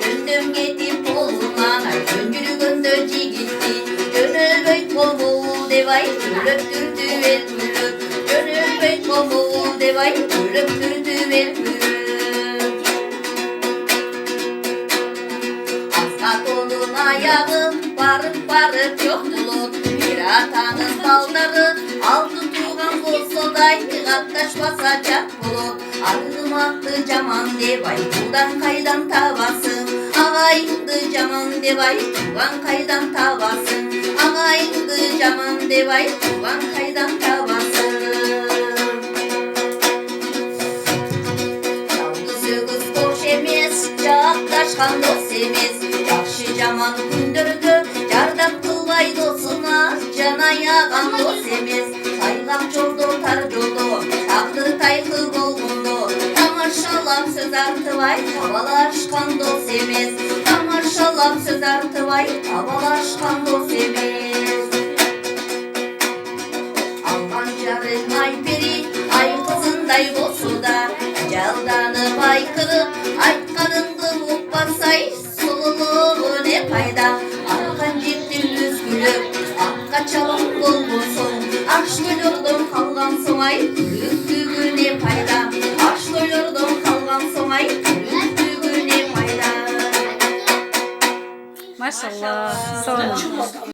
Döndüm gittim koluna döndürgöndö jigitти. Gönül komu devay öptürdü el gülü. Gönül komu devay öptürdü el gülü. Asla kolun ayağım barıp yok bulut. Bir atanın balları altın tuğan bolsa da katlaşmasa çak bulut. Ardım attı caman devay buradan kaydan tavasın. Ağayındı caman devay tuğan kaydan tavasın. Ağayındı caman devay tuğan kaydan tavasın. Çaldı sögüz koş emes çaklaşkan dost emes. Yakşı caman gündürdü yardam kılbay dostuna. Cana yağan dost emes. Saygam çoldu tar joldu takdırı taykı bolgundu. Tamarşalam söz artıvay tavalaşkan dost emes. Tamarşalam söz artıvay tavalaşkan dost emes. Alman jarın ayperi ay kızınday bolsa da jaldanıp aykırıp aytkanыңды ұқпасай сұлулығы не пайда. Арқан жеттің үзгіліп аққа чалым болмысың. Аш тойлордон қалған соң ай үктүгү не пайда. Аш тойлордон қалған соң ай үктүгү не пайда. Maşallah. Sağ olun.